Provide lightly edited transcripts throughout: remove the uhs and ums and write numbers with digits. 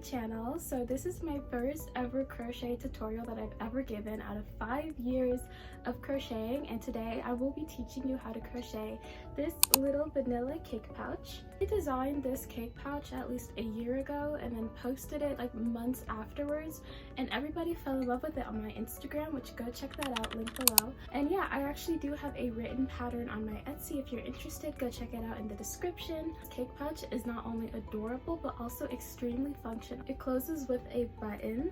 channel. So this is my first ever crochet tutorial that I've ever given out of 5 years of crocheting, and today I will be teaching you how to crochet this little vanilla cake pouch. I designed this cake pouch at least a year ago and then posted it like months afterwards, and everybody fell in love with it on my Instagram, which go check that out, link below. And yeah, I actually do have a written pattern on my Etsy. If you're interested, go check it out in the description. This cake pouch is not only adorable but also extremely functional. It closes with a button,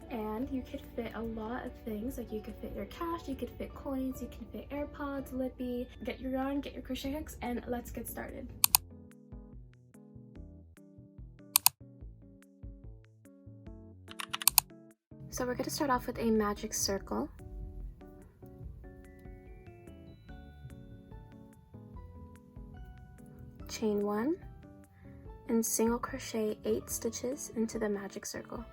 and you could fit a lot of things. Like you could fit your cash, you could fit coins, you can fit AirPods, Lippy. Get your yarn, get your crochet hooks, and let's get started. So we're going to start off with a magic circle. Chain 1 and single crochet 8 stitches into the magic circle.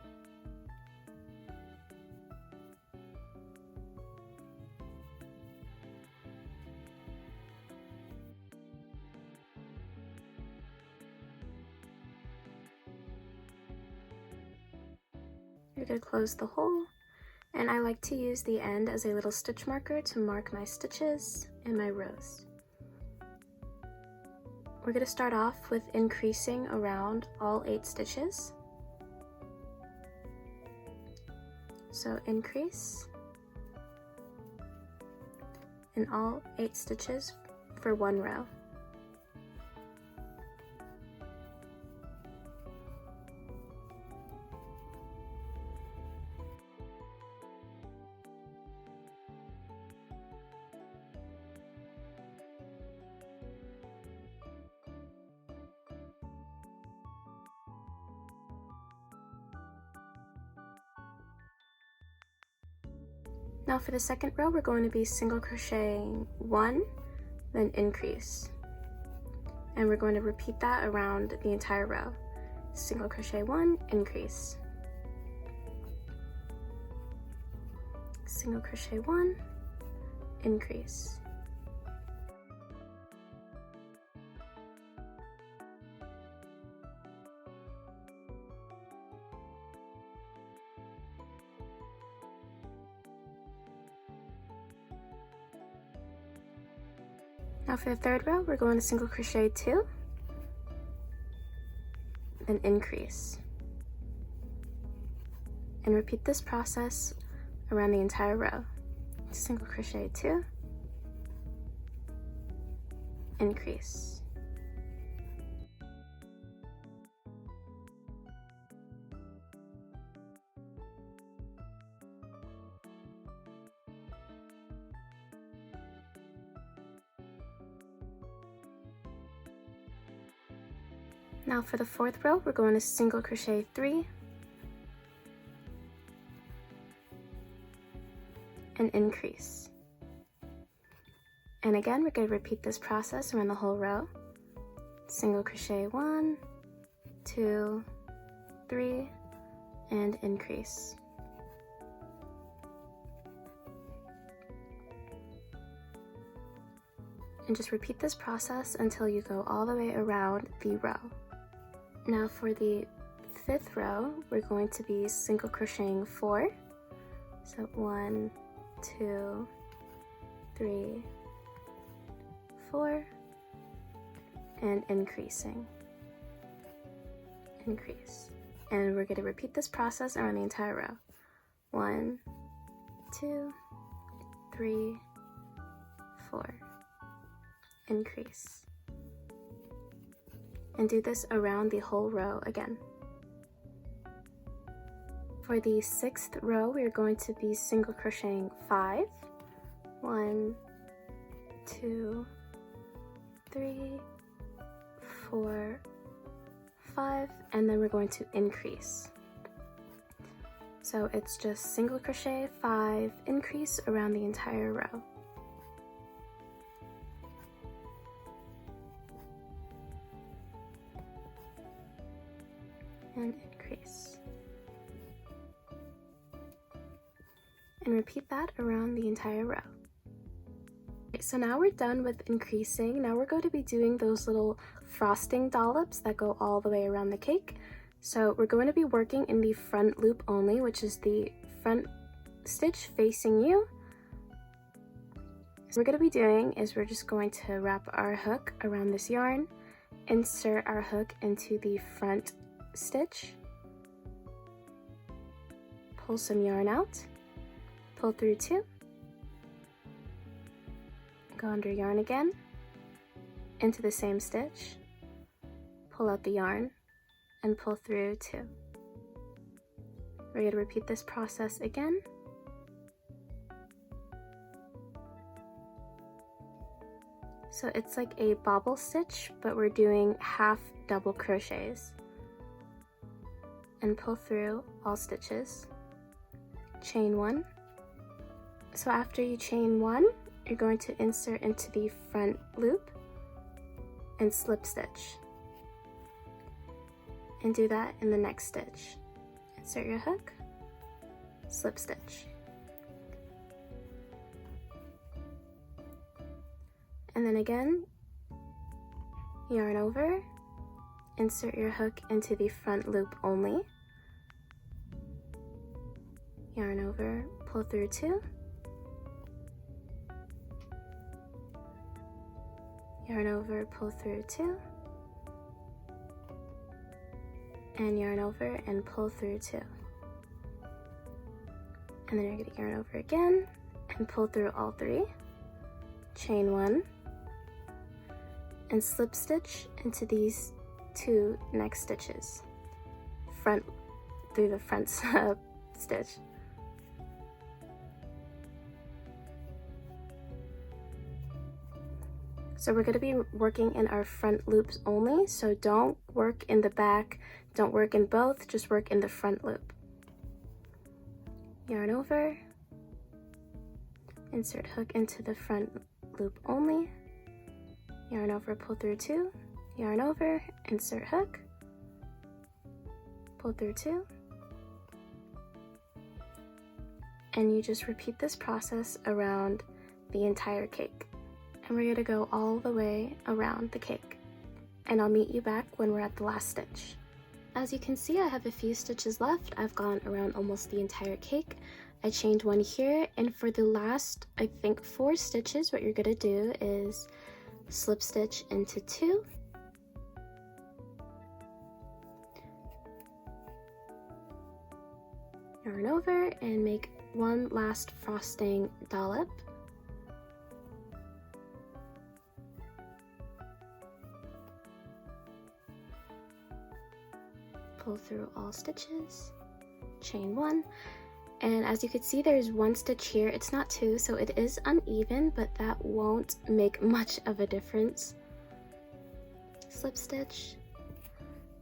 You're going to close the hole, and I like to use the end as a little stitch marker to mark my stitches and my rows. We're going to start off with increasing around all 8 stitches. So increase in all 8 stitches for 1 row. Now for the second row, we're going to be single crocheting 1, then increase. And we're going to repeat that around the entire row. Single crochet 1, increase. Single crochet 1, increase. Now for the third row, we're going to single crochet 2, then increase. And repeat this process around the entire row. Single crochet 2, increase. Now for the fourth row, we're going to single crochet 3 and increase. And again, we're going to repeat this process around the whole row. Single crochet 1, 2, 3, and increase. And just repeat this process until you go all the way around the row. Now for the fifth row, we're going to be single crocheting 4. So 1, 2, 3, 4, and increasing. Increase. And we're going to repeat this process around the entire row. 1, 2, 3, 4. Increase. And do this around the whole row again. For the sixth row, we are going to be single crocheting 5. 1, 2, 3, 4, 5, and then we're going to increase. So it's just single crochet 5, increase around the entire row. And increase. And repeat that around the entire row. Okay, so now we're done with increasing. Now we're going to be doing those little frosting dollops that go all the way around the cake. So we're going to be working in the front loop only, which is the front stitch facing you. So what we're going to be doing is we're just going to wrap our hook around this yarn, insert our hook into the front stitch, pull some yarn out, pull through 2, go under yarn again, into the same stitch, pull out the yarn, and pull through 2. We're going to repeat this process again. So it's like a bobble stitch, but we're doing half double crochets. And pull through all stitches. Chain 1. So after you chain 1, you're going to insert into the front loop and slip stitch. And do that in the next stitch. Insert your hook, slip stitch. And then again, yarn over, insert your hook into the front loop only, yarn over, pull through 2, yarn over, pull through 2, and yarn over and pull through 2. And then you're going to yarn over again and pull through all 3, chain 1, and slip stitch into these 2 next stitches, through the front stitch. So we're going to be working in our front loops only, so don't work in the back, don't work in both, just work in the front loop. Yarn over, insert hook into the front loop only, yarn over, pull through 2, yarn over, insert hook, pull through 2, and you just repeat this process around the entire cake. And we're going to go all the way around the cake, and I'll meet you back when we're at the last stitch. As you can see, I have a few stitches left. I've gone around almost the entire cake. I chained 1 here, and for the last, I think 4 stitches, what you're going to do is slip stitch into 2, yarn over, and make 1 last frosting dollop. Pull through all stitches, chain 1, and as you can see, there's 1 stitch here. It's not 2, so it is uneven, but that won't make much of a difference. Slip stitch,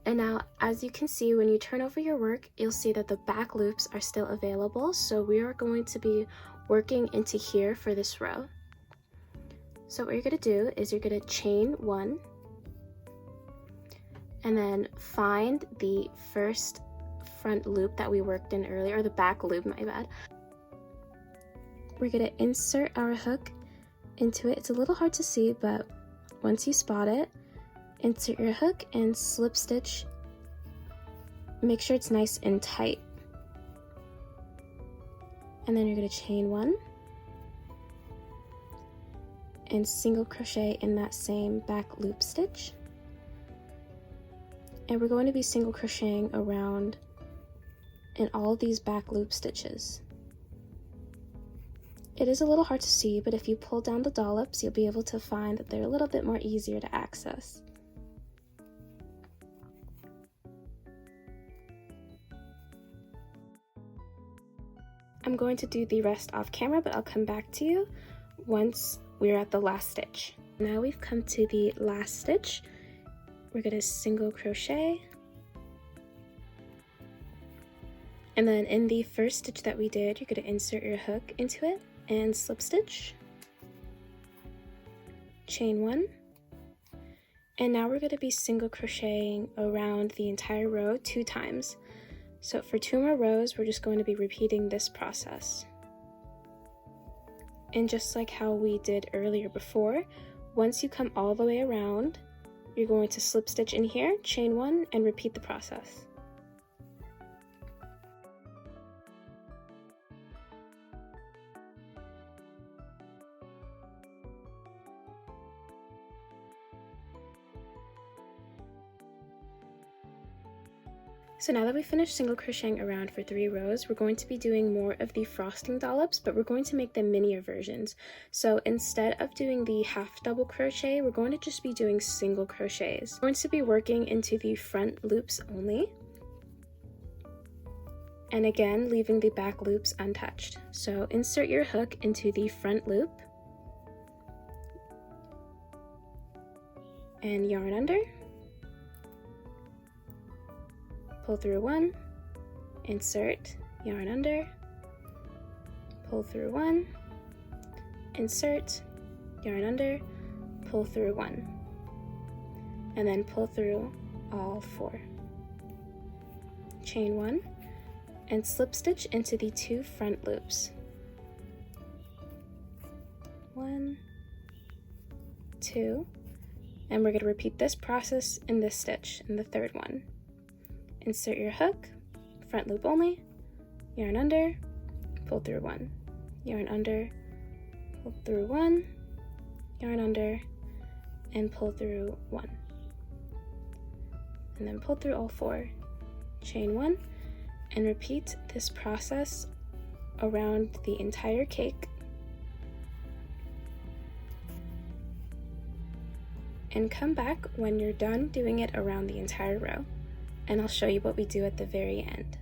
and now as you can see, when you turn over your work, you'll see that the back loops are still available, so we are going to be working into here for this row. So what you're going to do is you're going to chain 1, and then find the first front loop that we worked in earlier, or the back loop, my bad. We're going to insert our hook into it. It's a little hard to see, but once you spot it, insert your hook and slip stitch. Make sure it's nice and tight. And then you're going to chain 1 and single crochet in that same back loop stitch. And we're going to be single crocheting around in all of these back loop stitches. It is a little hard to see, but if you pull down the dollops, you'll be able to find that they're a little bit more easier to access. I'm going to do the rest off camera, but I'll come back to you once we're at the last stitch. Now we've come to the last stitch. We're going to single crochet, and then in the first stitch that we did, you're going to insert your hook into it and slip stitch, chain 1, and now we're going to be single crocheting around the entire row 2 times. So for 2 more rows, we're just going to be repeating this process. And just like how we did earlier before, once you come all the way around, you're going to slip stitch in here, chain 1, and repeat the process. So now that we finished single crocheting around for 3 rows, we're going to be doing more of the frosting dollops, but we're going to make them minier versions. So instead of doing the half double crochet, we're going to just be doing single crochets. We're going to be working into the front loops only, and again leaving the back loops untouched. So insert your hook into the front loop and yarn under, pull through 1, insert, yarn under, pull through 1, insert, yarn under, pull through 1, and then pull through all 4. Chain 1 and slip stitch into the 2 front loops. 1, 2, and we're going to repeat this process in this stitch, in the 3rd one. Insert your hook, front loop only, yarn under, pull through 1, yarn under, pull through 1, yarn under, and pull through 1. And then pull through all 4. Chain 1, and repeat this process around the entire cake. And come back when you're done doing it around the entire row, and I'll show you what we do at the very end.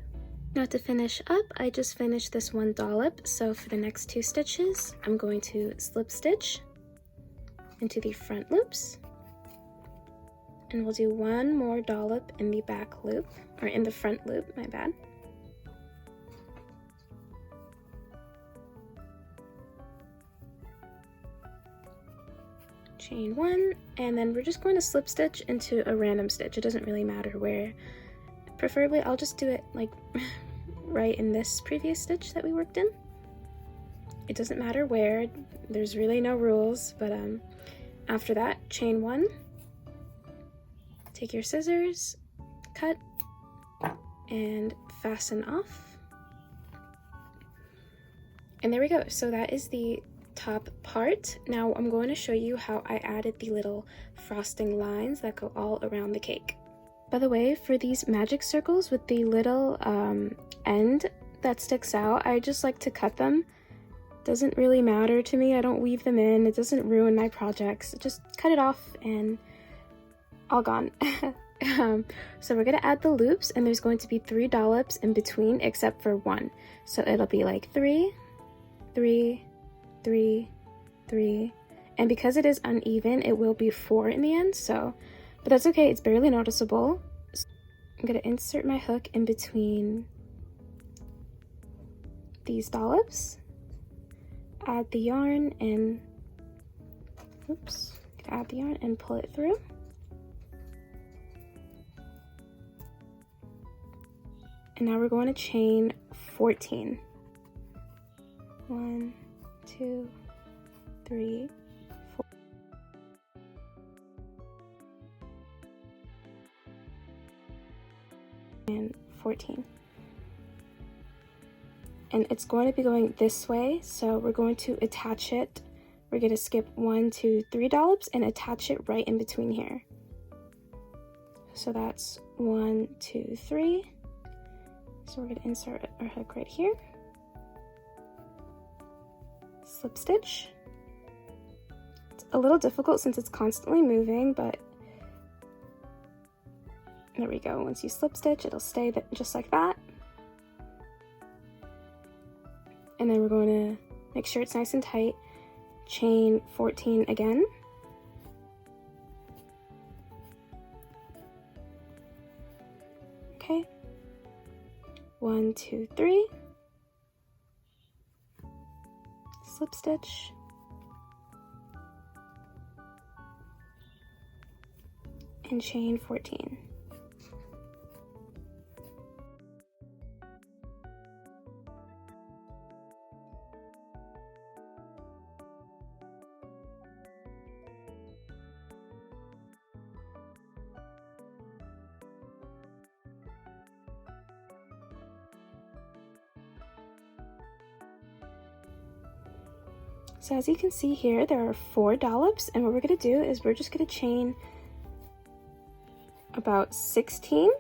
Now to finish up, I just finished this one dollop, so for the next 2 stitches, I'm going to slip stitch into the front loops, and we'll do 1 more dollop in the back loop, or in the front loop, my bad. Chain 1, and then we're just going to slip stitch into a random stitch. It doesn't really matter where. Preferably I'll just do it like right in this previous stitch that we worked in. It doesn't matter where, there's really no rules, but after that, chain 1, take your scissors, cut, and fasten off. And there we go. So that is the top part. Now I'm going to show you how I added the little frosting lines that go all around the cake. By the way, for these magic circles with the little end that sticks out, I just like to cut them. Doesn't really matter to me. I don't weave them in. It doesn't ruin my projects. Just cut it off and all gone. So we're going to add the loops, and there's going to be 3 dollops in between except for 1. So it'll be like 3, 3, 3, 3, and because it is uneven, it will be 4 in the end, but that's okay, it's barely noticeable. So I'm going to insert my hook in between these dollops, add the yarn, and add the yarn and pull it through. And now we're going to chain 14. 1, 2, 3, 4. And 14. And it's going to be going this way, so we're going to attach it. We're going to skip 1, 2, 3 dollops and attach it right in between here. So that's 1, 2, 3. So we're going to insert our hook right here. Slip stitch. It's a little difficult since it's constantly moving, but there we go. Once you slip stitch, it'll stay just like that. And then we're going to make sure it's nice and tight. Chain 14 again. Okay. 1, 2, 3. Slip stitch. And chain 14. So as you can see here, there are 4 dollops, and what we're going to do is we're just going to chain about 16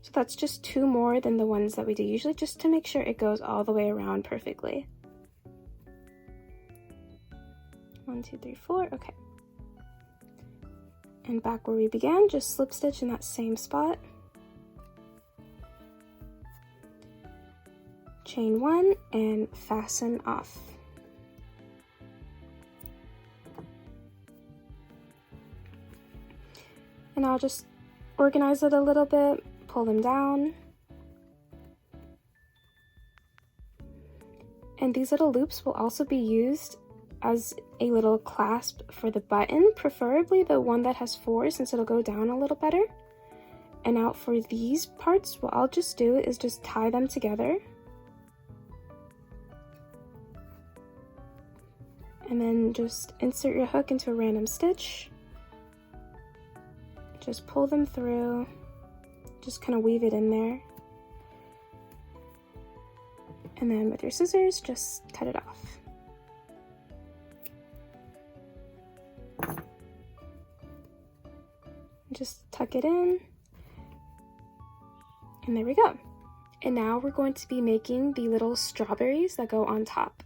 So that's just 2 more than the ones that we do usually, just to make sure it goes all the way around perfectly. 1, 2, 3, 4, okay. And back where we began, just slip stitch in that same spot. Chain 1 and fasten off. And I'll just organize it a little bit, pull them down. And these little loops will also be used as a little clasp for the button, preferably the one that has 4 since it'll go down a little better. And now for these parts, what I'll just do is just tie them together. And then just insert your hook into a random stitch. Just pull them through, just kind of weave it in there. And then with your scissors, just cut it off. Just tuck it in. And there we go. And now we're going to be making the little strawberries that go on top.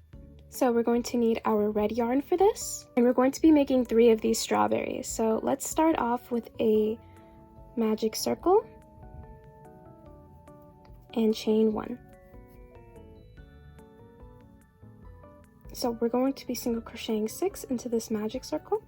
So we're going to need our red yarn for this, and we're going to be making 3 of these strawberries. So let's start off with a magic circle and chain 1. So we're going to be single crocheting 6 into this magic circle.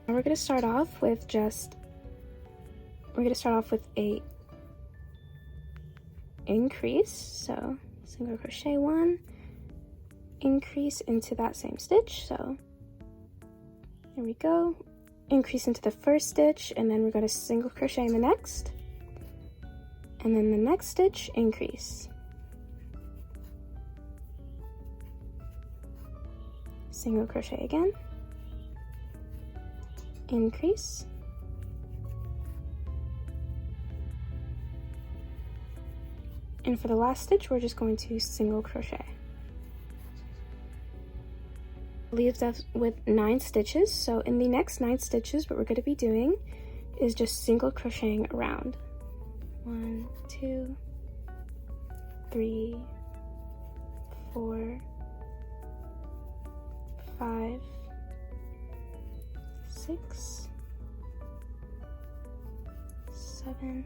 We're going to start off with a increase, so single crochet 1, increase into that same stitch, so there we go, increase into the first stitch, and then we're going to single crochet in the next, and then the next stitch, increase, single crochet again, increase, and for the last stitch we're just going to single crochet. Leaves us with 9 stitches, so in the next 9 stitches what we're going to be doing is just single crocheting around. 1, 2, 3, 4, 5, 6, 7,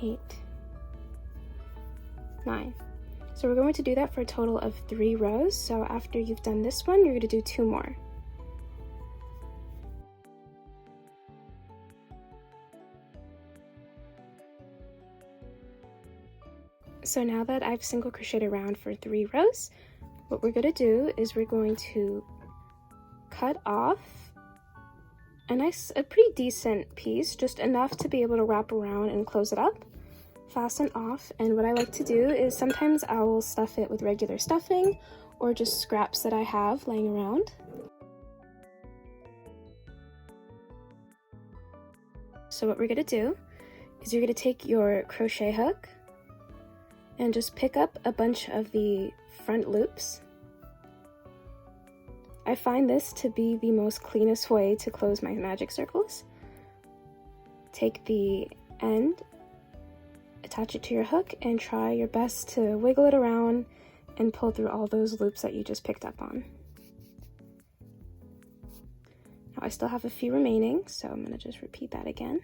8, 9. So we're going to do that for a total of 3 rows. So after you've done this one, you're going to do 2 more. So now that I've single crocheted around for 3 rows, what we're going to do is we're going to cut off a pretty decent piece, just enough to be able to wrap around and close it up, fasten off. And what I like to do is sometimes I will stuff it with regular stuffing or just scraps that I have laying around. So what we're going to do is you're going to take your crochet hook and just pick up a bunch of the front loops. I find this to be the most cleanest way to close my magic circles. Take the end, attach it to your hook, and try your best to wiggle it around and pull through all those loops that you just picked up on. Now I still have a few remaining, so I'm going to just repeat that again,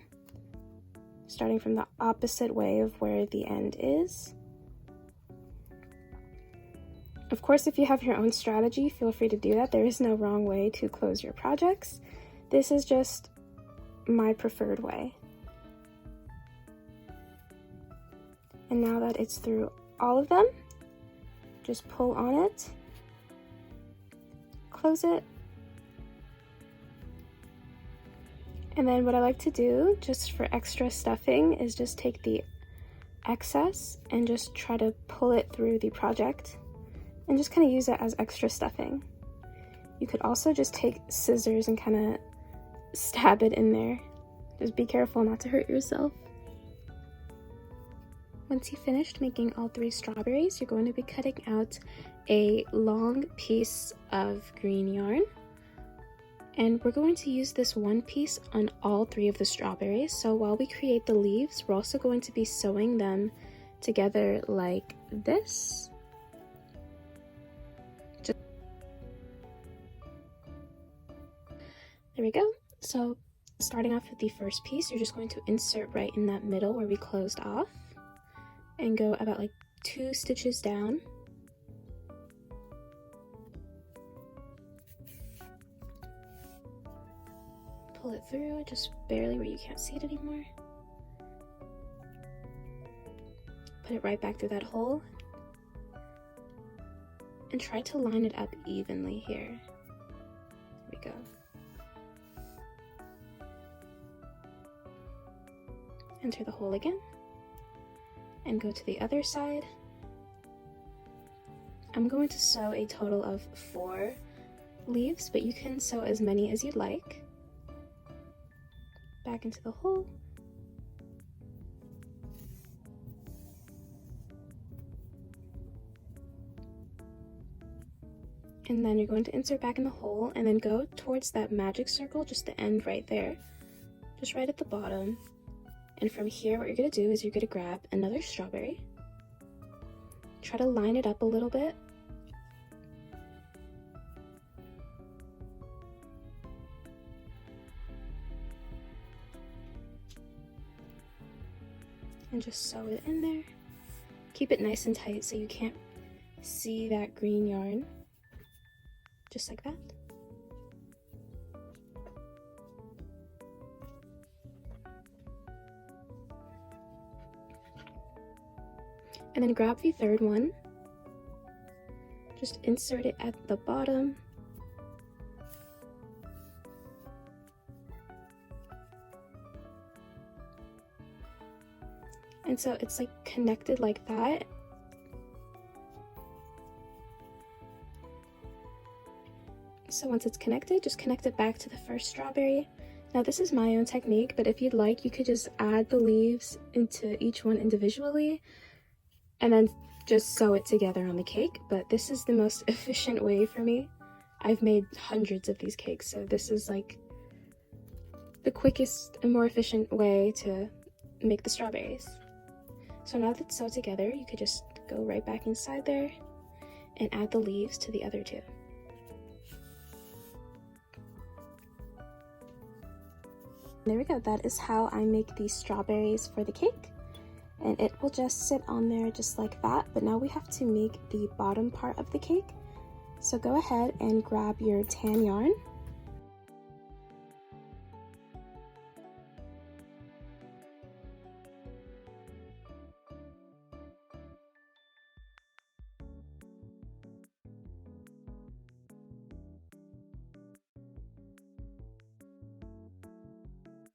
starting from the opposite way of where the end is. Of course, if you have your own strategy, feel free to do that. There is no wrong way to close your projects. This is just my preferred way. And now that it's through all of them, just pull on it, close it, and then what I like to do, just for extra stuffing, is just take the excess and just try to pull it through the project. And just kind of use it as extra stuffing. You could also just take scissors and kind of stab it in there. Just be careful not to hurt yourself. Once you finished making all 3 strawberries, you're going to be cutting out a long piece of green yarn. And we're going to use this one piece on all 3 of the strawberries. So while we create the leaves, we're also going to be sewing them together like this. There we go. So starting off with the first piece, you're just going to insert right in that middle where we closed off and go about like 2 stitches down. Pull it through just barely where you can't see it anymore. Put it right back through that hole and try to line it up evenly here. There we go. Enter the hole again and go to the other side. I'm going to sew a total of 4 leaves, but you can sew as many as you'd like. Back into the hole. And then you're going to insert back in the hole and then go towards that magic circle, just the end right there, just right at the bottom. And from here, what you're going to do is you're going to grab another strawberry, try to line it up a little bit, and just sew it in there. Keep it nice and tight so you can't see that green yarn, just like that. And then grab the third one, just insert it at the bottom, and so it's like connected like that. So once it's connected, just connect it back to the first strawberry. Now this is my own technique, but if you'd like, you could just add the leaves into each one individually and then just sew it together on the cake. But this is the most efficient way for me. I've made hundreds of these cakes, so this is like the quickest and more efficient way to make the strawberries. So now that it's sewed together, you could just go right back inside there and add the leaves to the other 2. There we go. That is how I make these strawberries for the cake. And it will just sit on there just like that. But now we have to make the bottom part of the cake. So go ahead and grab your tan yarn.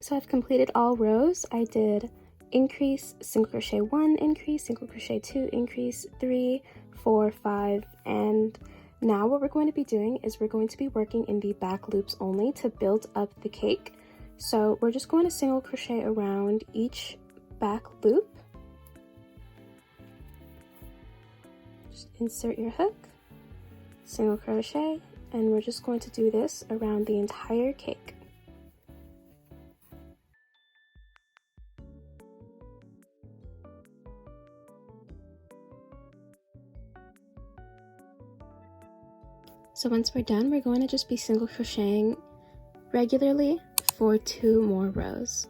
So I've completed all rows. I did increase, single crochet 1, increase, single crochet 2, increase, 3, 4, 5, and now what we're going to be doing is we're going to be working in the back loops only to build up the cake. So we're just going to single crochet around each back loop. Just insert your hook, single crochet, and we're just going to do this around the entire cake. So once we're done, we're going to just be single crocheting regularly for 2 more rows.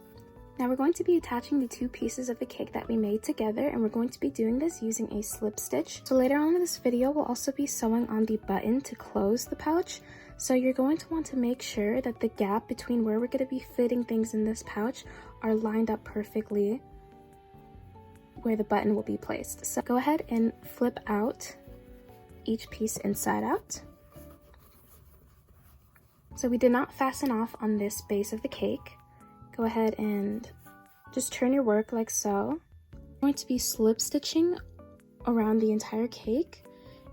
Now we're going to be attaching the 2 pieces of the cake that we made together, and we're going to be doing this using a slip stitch. So later on in this video, we'll also be sewing on the button to close the pouch. So you're going to want to make sure that the gap between where we're going to be fitting things in this pouch are lined up perfectly where the button will be placed. So go ahead and flip out each piece inside out. So we did not fasten off on this base of the cake. Go ahead and just turn your work like so. We're going to be slip stitching around the entire cake,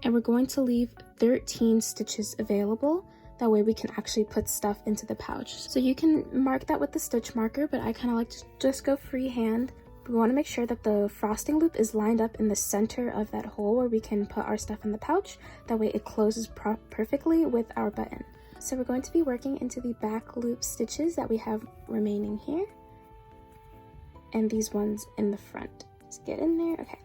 and we're going to leave 13 stitches available. That way we can actually put stuff into the pouch. So you can mark that with the stitch marker, but I kind of like to just go freehand We want to make sure that the frosting loop is lined up in the center of that hole where we can put our stuff in the pouch. That way it closes perfectly with our button. So we're going to be working into the back loop stitches that we have remaining here. And these ones in the front. Just get in there, okay.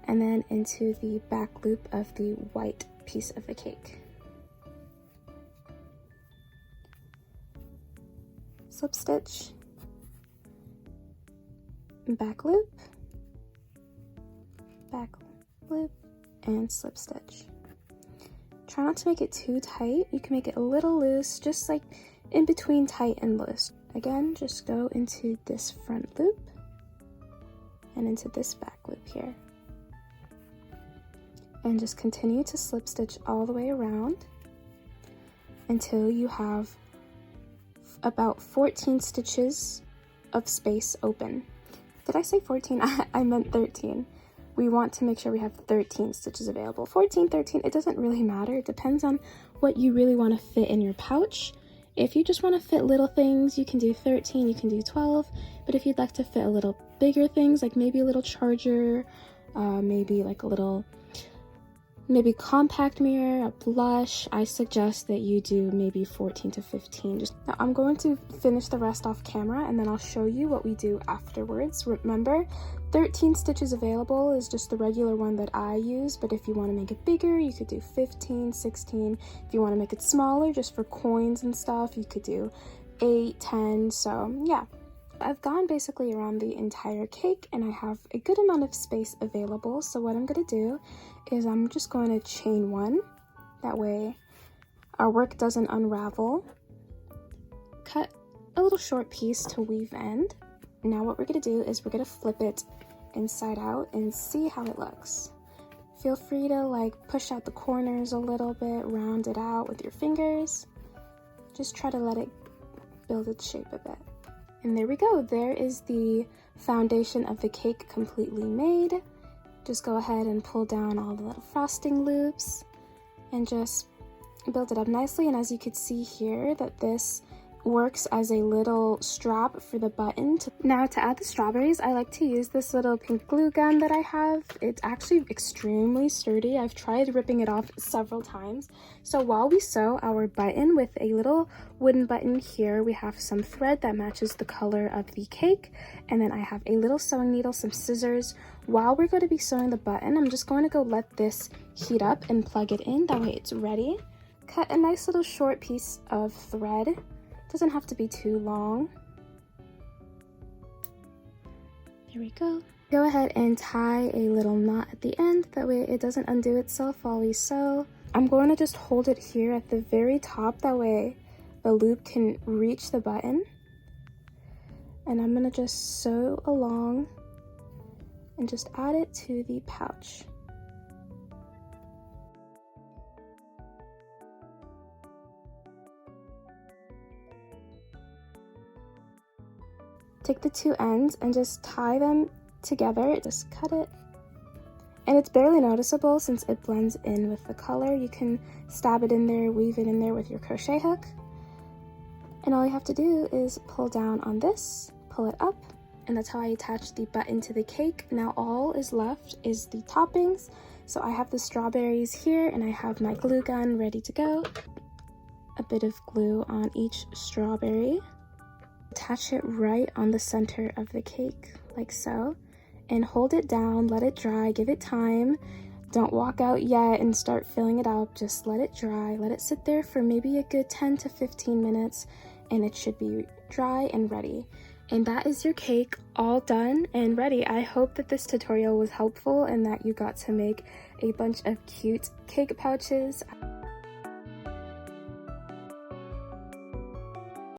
And then into the back loop of the white piece of the cake. Slip stitch, back loop, and slip stitch. Try not to make it too tight. You can make it a little loose, just like in between tight and loose. Again, just go into this front loop and into this back loop here. And just continue to slip stitch all the way around until you have about 14 stitches of space open. Did I say 14? I meant 13. We want to make sure we have 13 stitches available. 14, 13, it doesn't really matter. It depends on what you really want to fit in your pouch. If you just want to fit little things, you can do 13, you can do 12. But if you'd like to fit a little bigger things, like maybe a little charger, maybe like a little compact mirror, a blush, I suggest that you do maybe 14 to 15. Now I'm going to finish the rest off camera and then I'll show you what we do afterwards. Remember, 13 stitches available is just the regular one that I use, but if you want to make it bigger, you could do 15, 16. If you want to make it smaller, just for coins and stuff, you could do 8, 10, so yeah. I've gone basically around the entire cake and I have a good amount of space available. So what I'm going to do is I'm just going to chain one. That way our work doesn't unravel. Cut a little short piece to weave end. Now what we're going to do is we're going to flip it inside out and see how it looks. Feel free to like push out the corners a little bit, round it out with your fingers. Just try to let it build its shape a bit. And there we go, there is the foundation of the cake completely made. Just go ahead and pull down all the little frosting loops and just build it up nicely. And as you can see here, that this works as a little strap for the button. Now to add the strawberries, I like to use this little pink glue gun that I have. It's actually extremely sturdy. I've tried ripping it off several times. So while we sew our button with a little wooden button here, we have some thread that matches the color of the cake, and then I have a little sewing needle, some scissors. While we're going to be sewing the button, I'm just going to go let this heat up and plug it in. That way it's ready. Cut a nice little short piece of thread. Doesn't have to be too long. There we go. Go ahead and tie a little knot at the end. That way it doesn't undo itself while we sew. I'm going to just hold it here at the very top. That way the loop can reach the button. And I'm going to just sew along and just add it to the pouch. Take the two ends and just tie them together. Just cut it. And it's barely noticeable since it blends in with the color. You can stab it in there, weave it in there with your crochet hook. And all you have to do is pull down on this, pull it up, and that's how I attach the button to the cake. Now all is left is the toppings. So I have the strawberries here and I have my glue gun ready to go. A bit of glue on each strawberry. Attach it right on the center of the cake, like so, and hold it down, let it dry, give it time. Don't walk out yet and start filling it up, just let it dry, let it sit there for maybe a good 10 to 15 minutes, and it should be dry and ready. And that is your cake all done and ready. I hope that this tutorial was helpful and that you got to make a bunch of cute cake pouches.